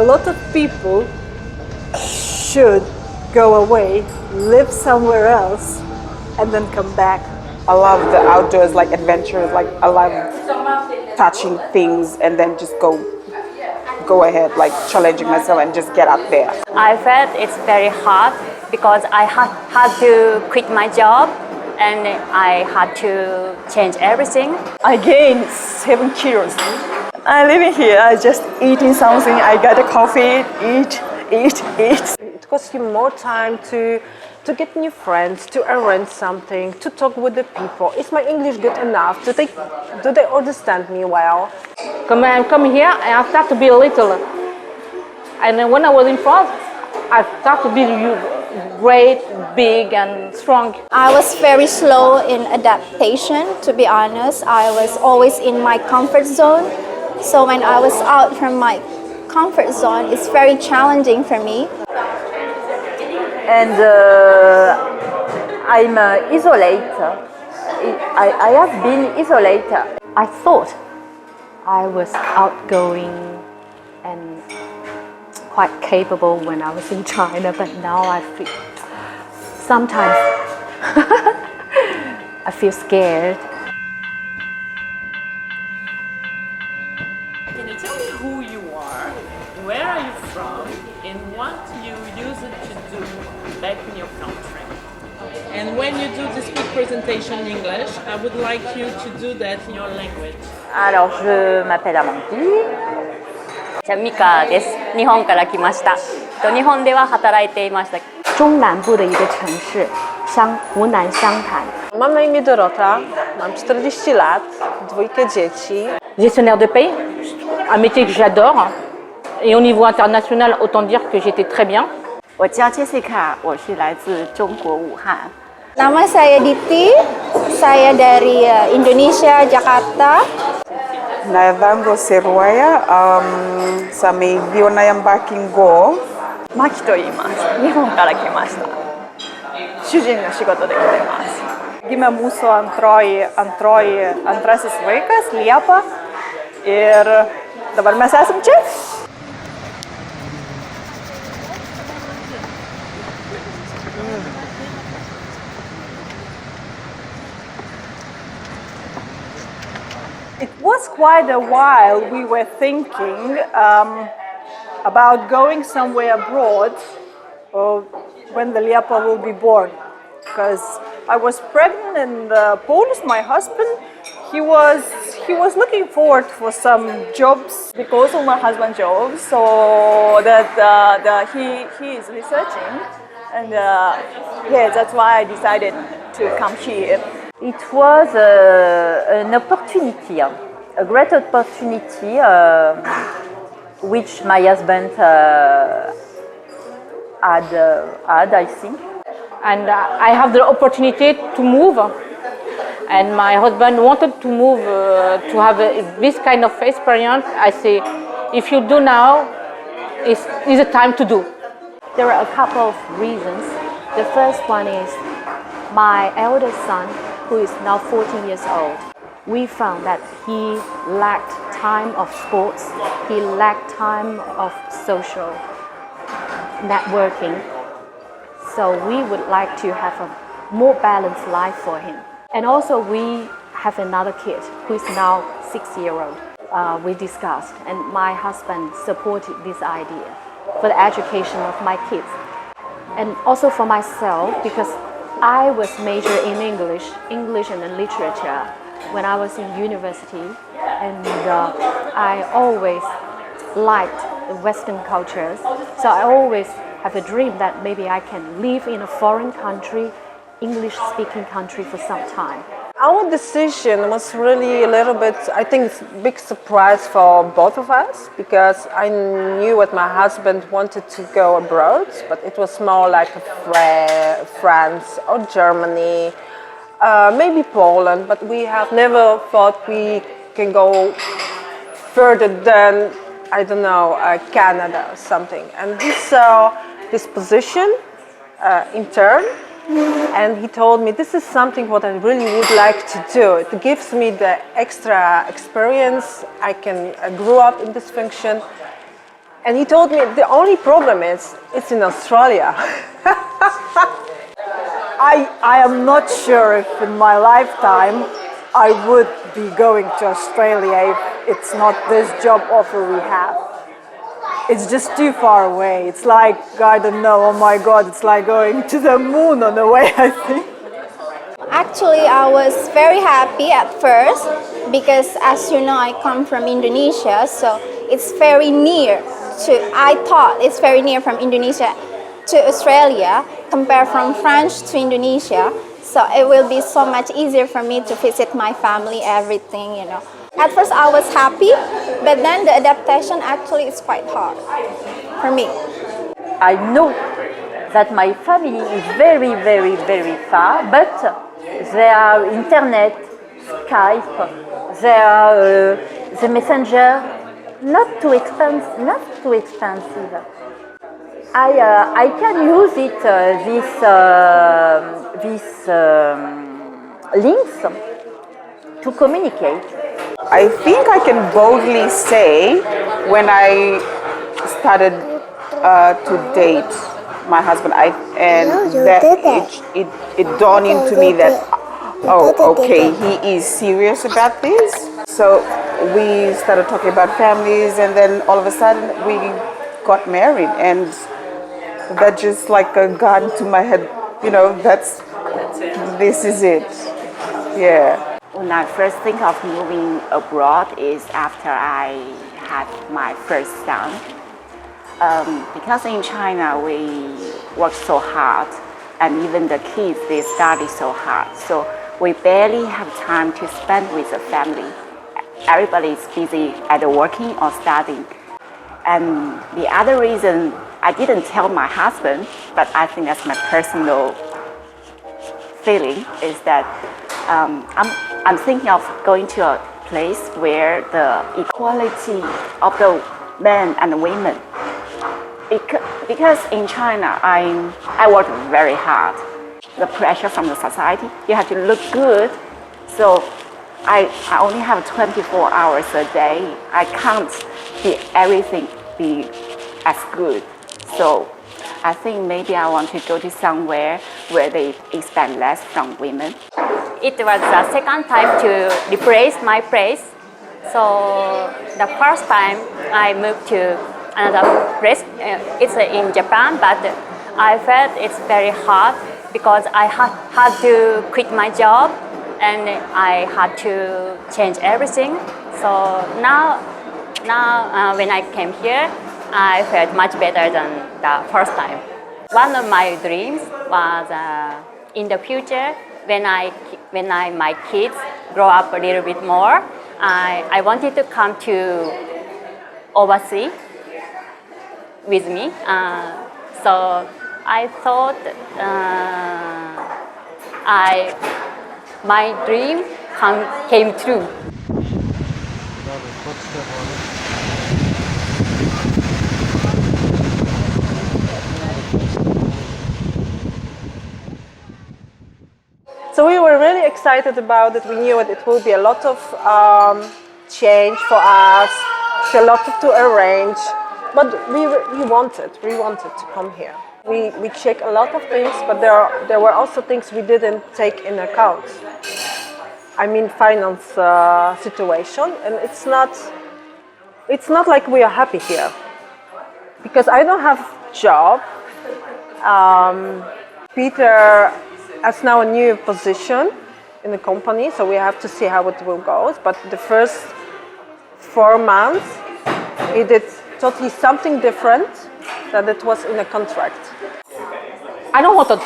lot of people should go away, live somewhere else, and then come back. I love the outdoors, like adventures. Like I love touching things and then just go ahead, like challenging myself and just get out there. I felt it's very hard because I had to quit my job and I had to change everything. I gained 7 kilos. I living here, I just eating something, I get a coffee, eat. It costs you more time to get new friends, to arrange something, to talk with the people. Is my English good enough? Do they understand me well? When I come here, I start to be little. And when I was in France, I start to be great, big and strong. I was very slow in adaptation, to be honest. I was always in my comfort zone. So when I was out from my comfort zone, it's very challenging for me. And I'm isolated. I have been isolated. I thought I was outgoing and quite capable when I was in China, but now I feel sometimes I feel scared. Can you tell me who you are, where are you from, and what you used to do back in your country? And when you do this quick presentation in English, I would like you to do that in your language. Alors, je m'appelle Amandine. じゃあミカです。日本から来ました。日本では働いていました。中南部的一个城市，湖南湘潭。 Mam na imię Dorota, mam 40 lat, 2 dzieci. Gestionnaire de paie, un métier que j'adore. Et au niveau international, autant dire que j'étais très bien. 我叫 Jessica， 我是来自中国武汉。 Nama saya Diti, saya dari Indonesia, Jakarta. Naedhango Seruaya, sameiviona Go. マキと言います。日本から来ました。主人の仕事で来てます。 Gimė mūsų antrasis vaikas, Liepa. Ir dabar mes esam čia. It was quite a while we were thinking about going somewhere abroad when the Liepa will be born. Because I was pregnant and Paulus, my husband, he was looking forward for some jobs. Because of my husband's job, so that he is researching, and yeah, that's why I decided to come here. It was an opportunity, a great opportunity, which my husband had, I think. And I have the opportunity to move. And my husband wanted to move to have this kind of experience. I say, if you do now, is the time to do. There are a couple of reasons. The first one is my eldest son, who is now 14 years old. We found that he lacked time of sports, he lacked time of social networking. So we would like to have a more balanced life for him. And also we have another kid who is now 6-year-old. We discussed and my husband supported this idea for the education of my kids. And also for myself, because I was majoring in English and literature when I was in university, and I always liked the Western cultures. So I always have a dream that maybe I can live in a foreign country, English-speaking country for some time. Our decision was really a little bit, I think, a big surprise for both of us, because I knew what my husband wanted to go abroad, but it was more like France or Germany, maybe Poland, but we have never thought we can go further than, I don't know, Canada or something. And we saw this position in turn. And he told me, this is something what I really would like to do. It gives me the extra experience. I grew up in this function. And he told me the only problem is it's in Australia. I am not sure if in my lifetime I would be going to Australia if it's not this job offer we have. It's just too far away. It's like, I don't know, oh my God, it's like going to the moon on a way, I think. Actually, I was very happy at first because, as you know, I come from Indonesia, so it's very near I thought it's very near from Indonesia to Australia compared from France to Indonesia. So it will be so much easier for me to visit my family, everything, you know. At first I was happy, but then the adaptation actually is quite hard for me. I know that my family is very, very, very far, but there are internet, Skype, there are the messenger, not too expensive. I can use it, these links to communicate. I think I can boldly say when I started to date my husband, it dawned into me that, oh, okay, he is serious about this. So we started talking about families, and then all of a sudden we got married, and that just like a gun to my head, you know, this is it. Yeah. When I first think of moving abroad is after I had my first son. Because in China we work so hard, and even the kids, they study so hard. So we barely have time to spend with the family. Everybody is busy either working or studying. And the other reason I didn't tell my husband, but I think that's my personal feeling, is that I'm thinking of going to a place where the equality of the men and women. Because in China, I work very hard. The pressure from the society, you have to look good. So I only have 24 hours a day. I can't be everything be as good. So I think maybe I want to go to somewhere where they expect less from women. It was the second time to replace my place. So the first time I moved to another place, it's in Japan, but I felt it's very hard because I had to quit my job and I had to change everything. So now when I came here, I felt much better than the first time. One of my dreams was in the future, when my kids grow up a little bit more, I wanted to come to overseas with me. So I thought my dream came true. So we were really excited about it. We knew that it would be a lot of change for us, a lot to arrange, but we wanted to come here. We checked a lot of things, but there were also things we didn't take in account. I mean, finance situation, and it's not like we are happy here, because I don't have job. Peter has now a new position in the company, so we have to see how it will go. But the first 4 months, he did totally something different than it was in a contract. I don't want to,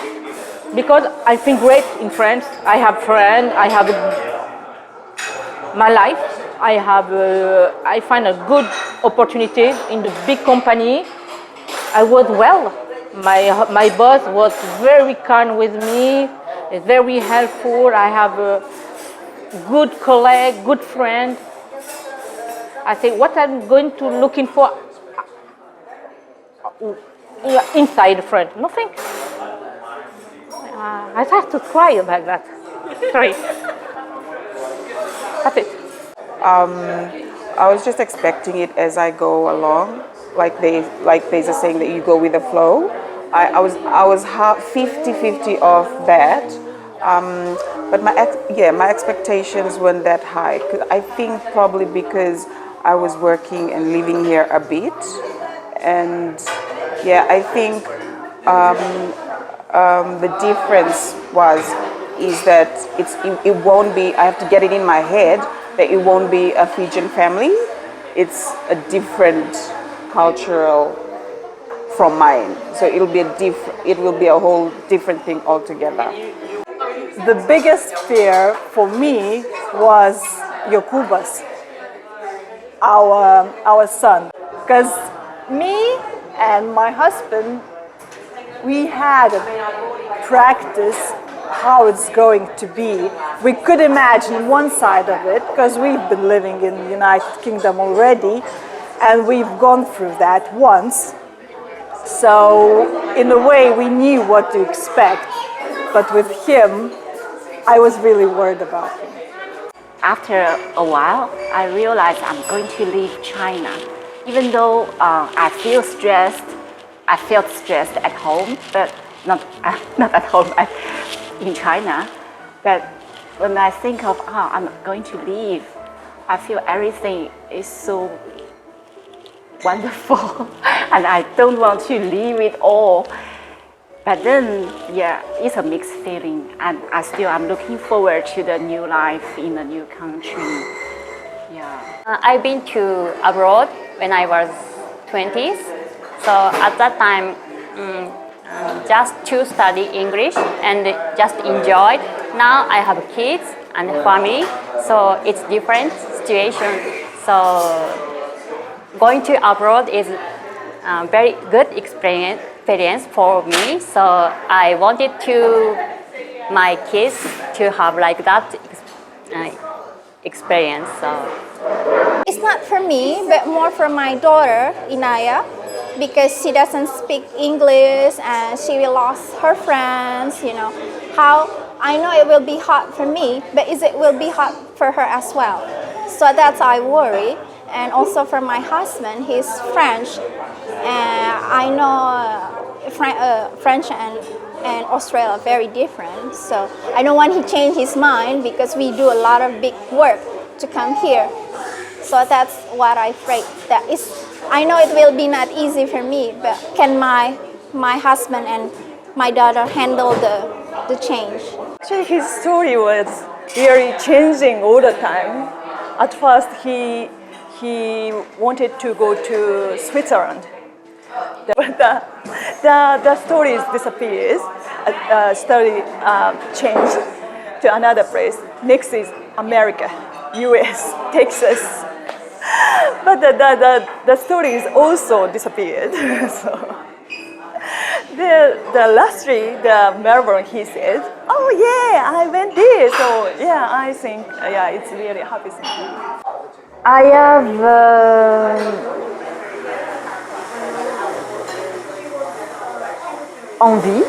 because I feel great in France. I have friends, I have my life. I find a good opportunity in the big company. I work well. My boss was very kind with me, very helpful. I have a good colleague, good friend. I think what I'm going to looking for inside a friend, nothing. I have to cry about that. Sorry. That's it. I was just expecting it as I go along. there's a saying that you go with the flow. I was 50-50 of that, but my expectations weren't that high. I think probably because I was working and living here a bit, and yeah, I think the difference is that it won't be. I have to get it in my head that it won't be a Fijian family. It's a different cultural from mine, so it will be a whole different thing altogether. The biggest fear for me was Yokubas, our son, because me and my husband, we had practice how it's going to be. We could imagine one side of it because we've been living in the United Kingdom already, and we've gone through that once. So in a way we knew what to expect, but with him I was really worried about him. After a while, I realized I'm going to leave China. Even though I felt stressed at home, but not at home, in China. But when I think of I'm going to leave, I feel everything is so wonderful, and I don't want to leave it all. But then, yeah, it's a mixed feeling, and I'm looking forward to the new life in a new country. Yeah. I've been to abroad when I was 20s, so at that time, just to study English and just enjoyed. Now I have kids and family, so it's different situation. So going to abroad is a very good experience for me. So I wanted my kids to have like that experience. So It's not for me, but more for my daughter, Inaya, because she doesn't speak English and she will lose her friends, How I know it will be hard for me, but it will be hard for her as well. So that's I worry. And also for my husband, he's French, and I know French and Australia are very different. So I don't want he change his mind because we do a lot of big work to come here. So that's what I afraid that is. I know it will be not easy for me, but can my husband and my daughter handle the change? Actually, his story was really changing all the time. At first, he wanted to go to Switzerland, but the story disappears. Story changed to another place. Next is America, U.S., Texas. But the story is also disappeared. So the lastly, the Melbourne, he said, "Oh yeah, I went there." So yeah, I think it's really happy thing. I have envie.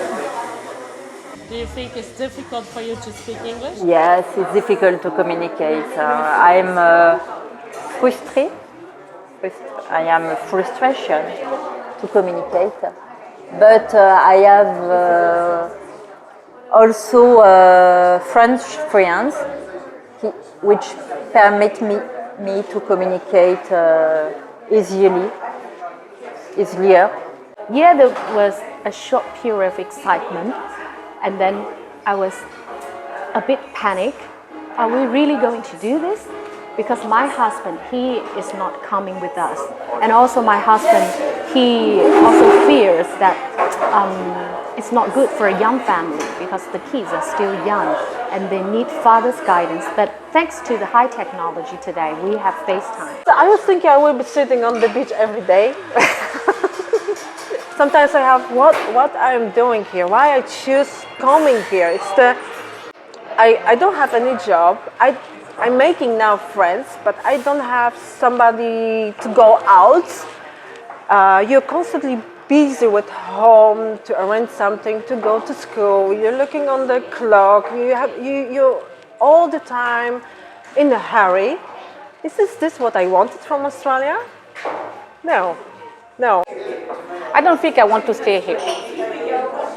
Do you think it's difficult for you to speak English? Yes, it's difficult to communicate. I'm frustrated. I am frustration to communicate, but I have also French friends which permit me to communicate easier. Yeah, there was a short period of excitement, and then I was a bit panicked. Are we really going to do this? Because my husband, he is not coming with us. And also my husband, he also fears that it's not good for a young family because the kids are still young and they need father's guidance. But thanks to the high technology today, we have FaceTime. So I was thinking I will be sitting on the beach every day. Sometimes I have what I'm doing here, why I choose coming here. It's I don't have any job. I'm making now friends, but I don't have somebody to go out. You're constantly busy with home to arrange something, to go to school. You're looking on the clock. You're all the time in a hurry. Is this what I wanted from Australia? No. No. I don't think I want to stay here.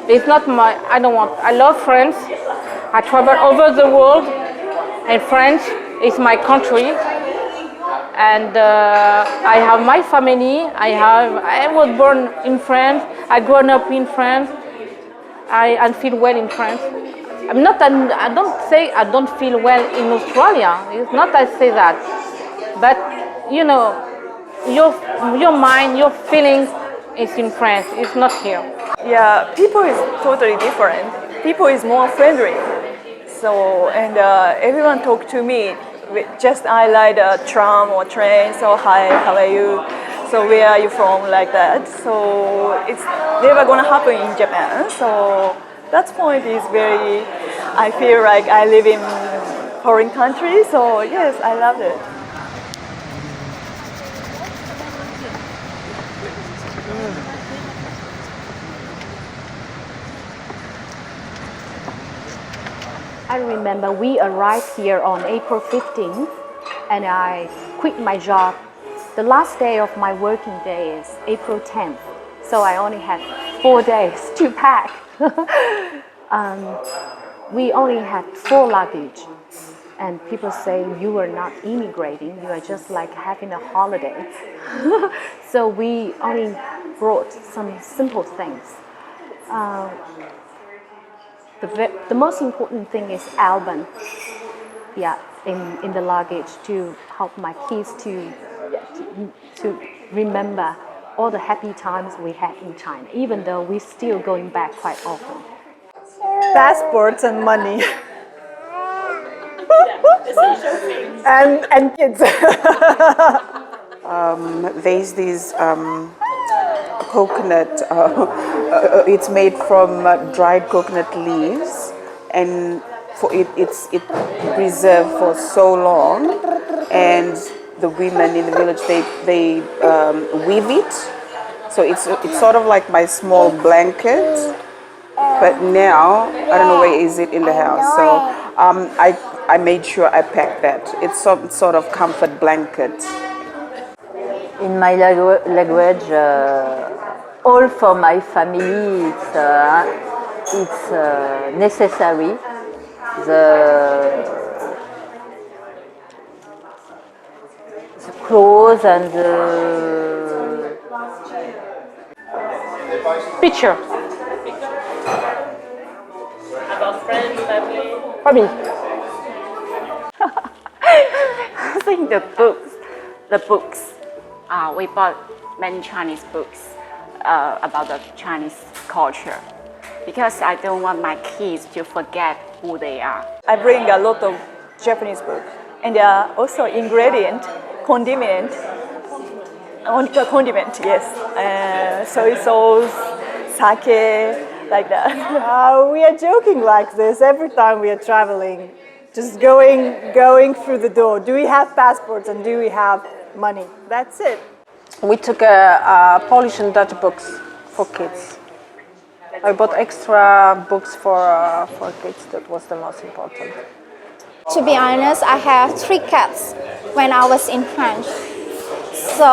It's not my, I don't want, I love France. I travel over the world, and France is my country. And I have my family. I was born in France. I grew up in France. I feel well in France. I don't say I don't feel well in Australia. It's not I say that, but you know, your mind, your feelings is in France. It's not here. Yeah, people is totally different. People is more friendly. So, and everyone talk to me. Just I like a tram or train. So hi, how are you? So where are you from? Like that. So it's never gonna happen in Japan. So that point is very. I feel like I live in foreign country. So yes, I love it. I remember we arrived here on April 15th and I quit my job. The last day of my working day is April 10th, so I only had 4 days to pack. We only had 4 luggage, and people say you are not immigrating, you are just like having a holiday. So we only brought some simple things. The most important thing is album, in the luggage to help my kids to remember all the happy times we had in China, even though we're still going back quite often. Passports and money. and kids. There's these coconut, it's made from dried coconut leaves, and it's preserved for so long, and the women in the village they weave it, so it's sort of like my small blanket, but now I don't know where is it in the house, so I made sure I packed that. It's some sort of comfort blanket. In my language, all for my family, it's necessary. The clothes and the Picture. About friends, family. Family. I think the books. We bought many Chinese books about the Chinese culture because I don't want my kids to forget who they are. I bring a lot of Japanese books, and also ingredient, condiment, yes, soy sauce, sake, like that. We are joking like this every time we are traveling, just going through the door. Do we have passports and do we have money? That's it. We took Polish and Dutch books for kids. I bought extra books for kids. That was the most important. To be honest, I have 3 cats when I was in France. So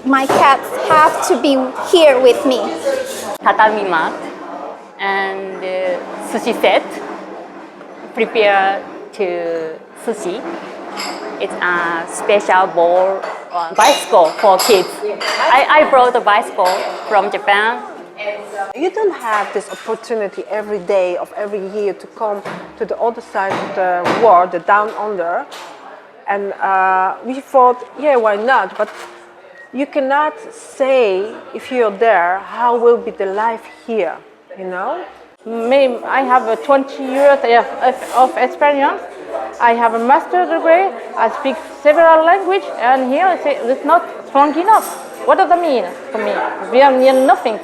my cats have to be here with me. Tatami mat and sushi set. Prepare to sushi. It's a special bowl bicycle for kids. I brought a bicycle from Japan. You don't have this opportunity every day of every year to come to the other side of the world, the down under. And we thought, yeah, why not? But you cannot say, if you're there, how will be the life here, you know? I have 20 years of experience. I have a master's degree. I speak several languages, and here I say it's not strong enough. What does that mean for me? We are near nothing.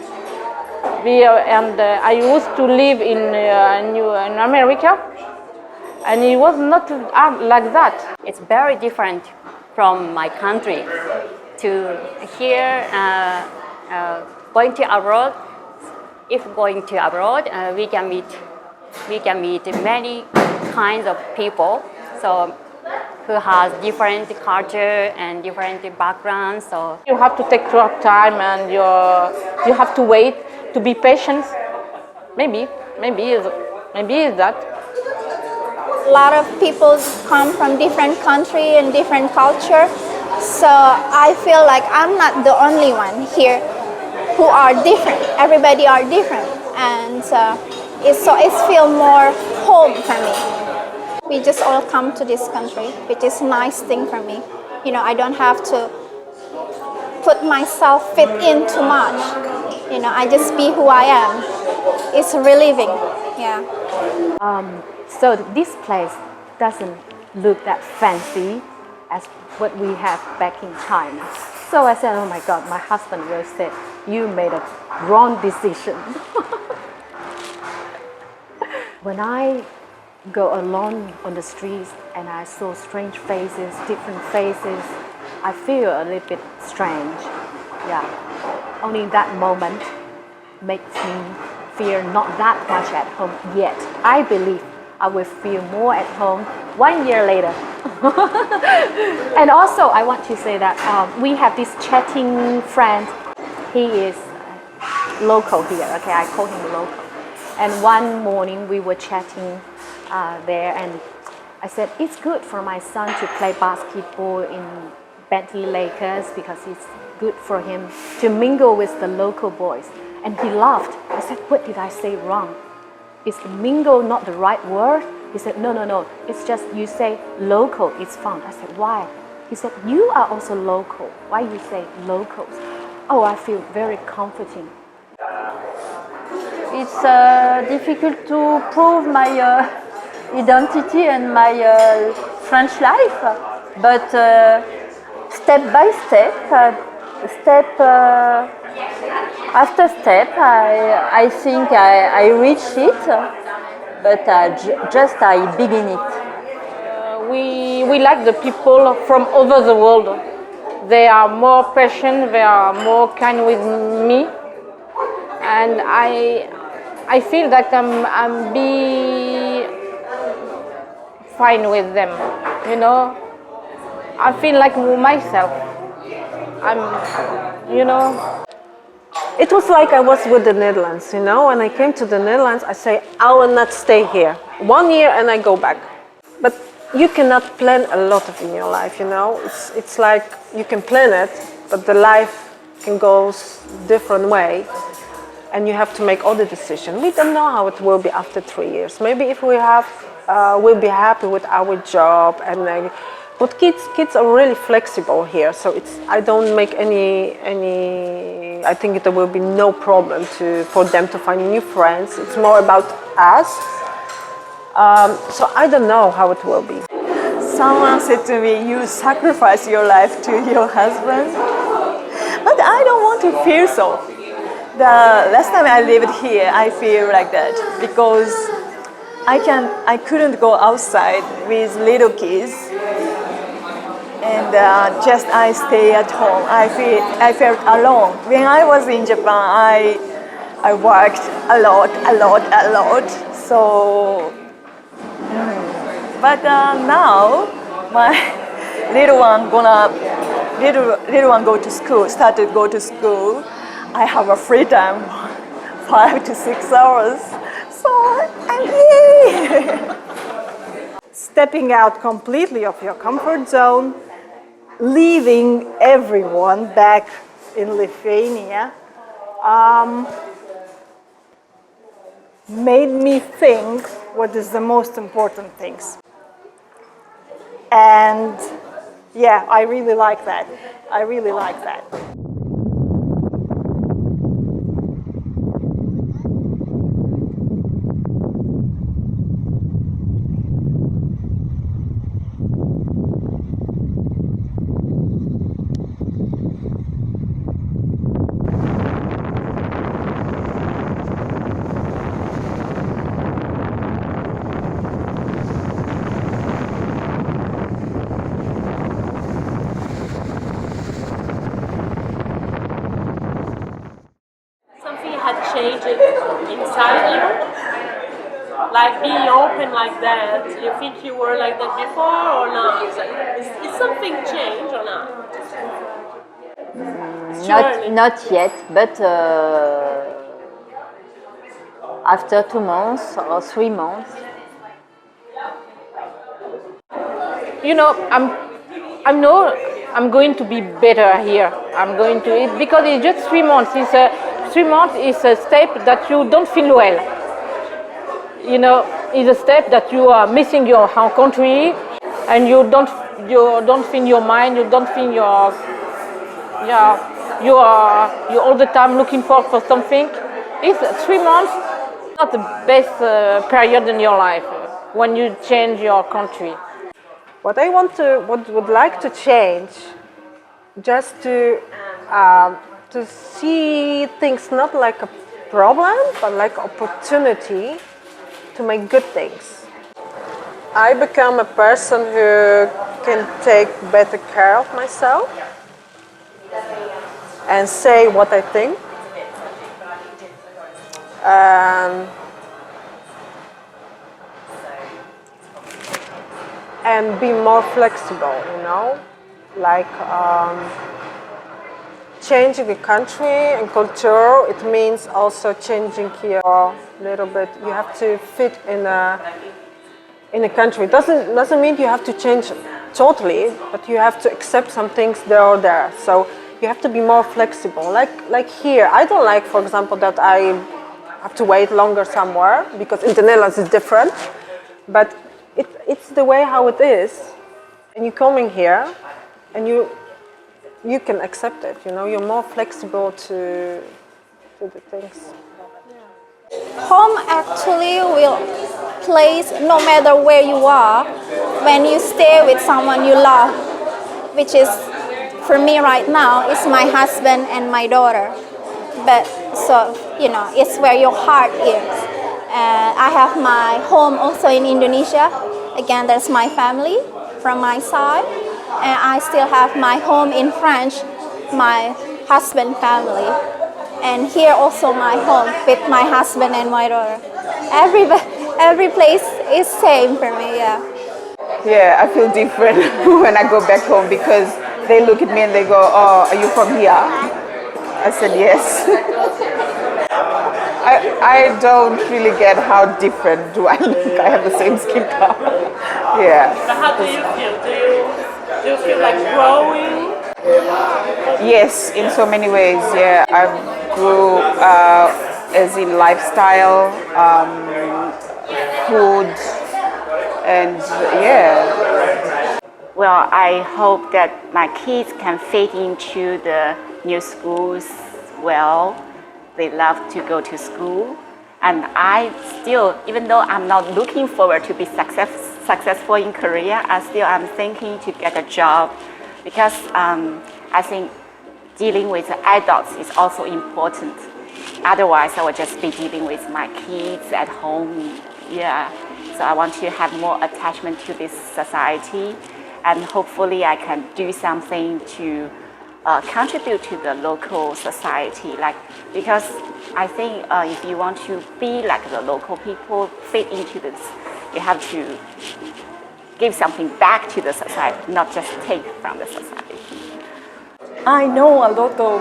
I used to live in America, and it was not like that. It's very different from my country. To here, going to abroad. If going to abroad, we can meet many kinds of people. So who has different culture and different backgrounds. So You have to take your time and you have to wait, to be patient. Maybe is that. A lot of people come from different country and different culture, so I feel like I'm not the only one here who are different. Everybody are different, and it feel more home for me. We just all come to this country, which is a nice thing for me. You know, I don't have to put myself fit in too much. You know, I just be who I am. It's relieving, yeah. So this place doesn't look that fancy as what we have back in China. So I said, oh my God, my husband will say, you made a wrong decision. When I go alone on the streets and I saw strange faces, different faces, I feel a little bit strange. Yeah, only that moment makes me feel not that much at home yet. I believe I will feel more at home 1 year later. And also I want to say that we have this chatting friend. He is local here, okay, I call him local. And one morning we were chatting there, and I said, it's good for my son to play basketball in Bentley Lakers because it's good for him to mingle with the local boys. And he laughed. I said, what did I say wrong? Is mingle not the right word? He said, no, it's just you say local, it's fun. I said, why? He said, you are also local. Why you say locals? Oh, I feel very comforting. It's difficult to prove my identity and my French life, but step by step, after step, I think I reach it, but just I begin it. We like the people from over the world. They are more patient, they are more kind with me, and I feel that I'm be fine with them, you know. I feel like myself. It was like I was with the Netherlands, you know. When I came to the Netherlands, I say, I will not stay here 1 year and I go back. But you cannot plan a lot of in your life, you know. It's like you can plan it, but the life can go different way. And you have to make all the decisions. We don't know how it will be after 3 years. Maybe if we have, we'll be happy with our job. And but kids are really flexible here. So I don't make any. I think there will be no problem for them to find new friends. It's more about us. So I don't know how it will be. Someone said to me, you sacrifice your life to your husband. But I don't want to feel so. The last time I lived here, I feel like that because I couldn't go outside with little kids, and just I stay at home. I felt alone. When I was in Japan, I worked a lot. So, but now my little one go to school. Started go to school. I have a free time, 5 to 6 hours, so I'm here. Stepping out completely of your comfort zone, leaving everyone back in Lithuania, made me think what is the most important things. And yeah, I really like that. Something had changed inside you? like being open like that? You think you were like that before or not? Is something changed or not? It's too early. Not yet, but after 2 months or 3 months. You know, I'm going to be better here. I'm going to, because it's just 3 months. 3 months is a step that you don't feel well. You know, it's a step that you are missing your home country, and you don't feel your mind. You don't feel your, you all the time looking for something. It's 3 months, not the best period in your life when you change your country. What I would like to change, just to see things not like a problem, but like opportunity to make good things. I become a person who can take better care of myself and say what I think. And be more flexible, you know, like changing the country and culture. It means also changing here a little bit. You have to fit in a country. It doesn't mean you have to change totally, but you have to accept some things there or there. So you have to be more flexible. Like here, I don't like, for example, that I have to wait longer somewhere because in the Netherlands it's different, but it's the way how it is, and you're coming here, and you can accept it. You know, you're more flexible to the things. Home actually will place no matter where you are when you stay with someone you love, which is for me right now is my husband and my daughter. But so you know, it's where your heart is. I have my home also in Indonesia. Again, that's my family from my side. And I still have my home in France, my husband family. And here also my home with my husband and my daughter. Every place is same for me, yeah. Yeah, I feel different when I go back home because they look at me and they go, "Oh, are you from here?" I said, "Yes." I don't really get how different do I look. I have the same skin color. Yeah. But how do you feel? Do you feel like growing? Yes, in so many ways. Yeah, I grew as in lifestyle, food, and yeah. Well, I hope that my kids can fit into the new schools well. They love to go to school. And I still, even though I'm not looking forward to be successful in Korea, I'm thinking to get a job because I think dealing with adults is also important. Otherwise, I would just be dealing with my kids at home. Yeah. So I want to have more attachment to this society, and hopefully I can do something to contribute to the local society, because I think if you want to be like the local people, fit into this, you have to give something back to the society, not just take from the society. I know a lot of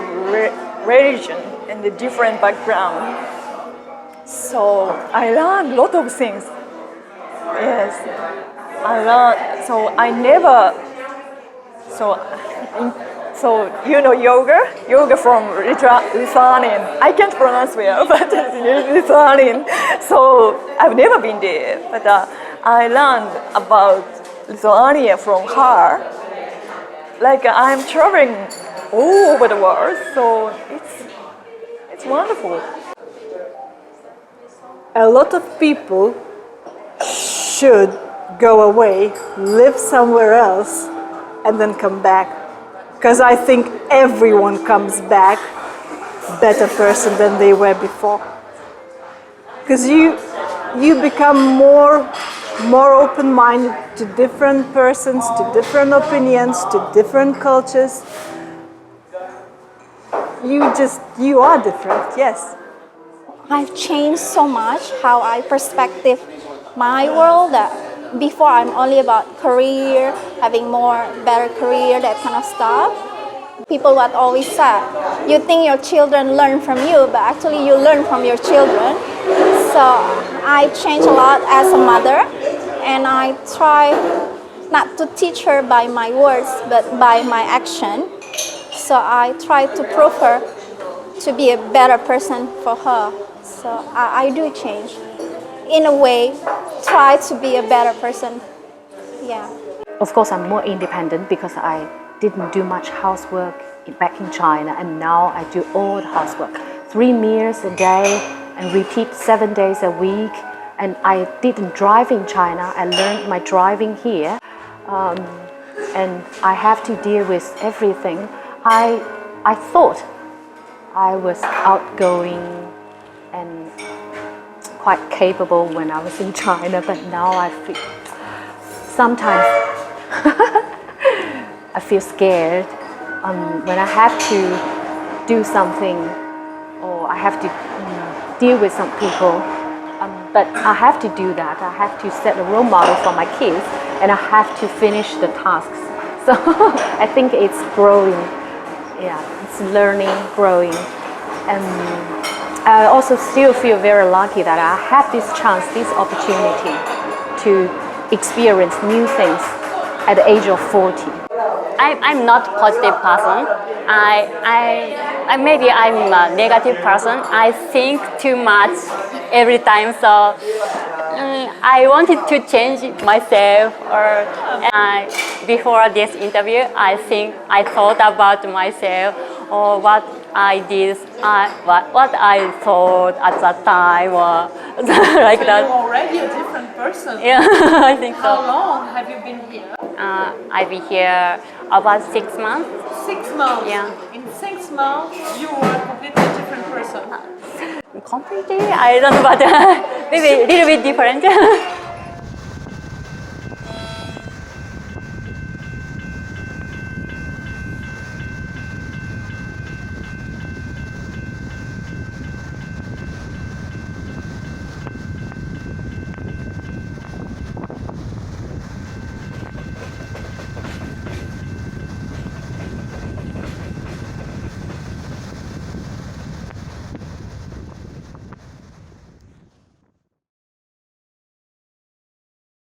religion and the different background, so I learned a lot of things. Yes, I learned. So I never. So you know yoga from Lithuanian. I can't pronounce well, but it's Lithuanian. So I've never been there, but I learned about Lithuania from her. Like I'm traveling all over the world, so it's wonderful. A lot of people should go away, live somewhere else, and then come back. Because I think everyone comes back better person than they were before. Because you become more open-minded to different persons, to different opinions, to different cultures. You are different, yes. I've changed so much how I perspective my world. That before I'm only about career, having more better career, that kind of stuff. People would always say, you think your children learn from you, but actually you learn from your children. So I changed a lot as a mother, and I try not to teach her by my words, but by my action. So I try to prove her to be a better person for her. So I do change. In a way, try to be a better person. Yeah. Of course, I'm more independent because I didn't do much housework back in China, and now I do all the housework. 3 meals a day and repeat 7 days a week. And I didn't drive in China. I learned my driving here. And I have to deal with everything. I thought I was outgoing and quite capable when I was in China, but now I feel sometimes I feel scared when I have to do something or I have to deal with some people. But I have to do that. I have to set a role model for my kids, and I have to finish the tasks. So I think it's growing. Yeah, it's learning, growing. And I also still feel very lucky that I have this chance, this opportunity to experience new things at the age of 40. I'm not a positive person. I maybe I'm a negative person. I think too much every time. So I wanted to change myself. Before this interview, I thought about myself or what I did, what I thought at that time, or like So that. you're already a different person. Yeah, I think so. How long have you been here? I've been here about 6 months. 6 months. Yeah. In 6 months, you were a completely different person. Completely, I don't know, but maybe a little bit different.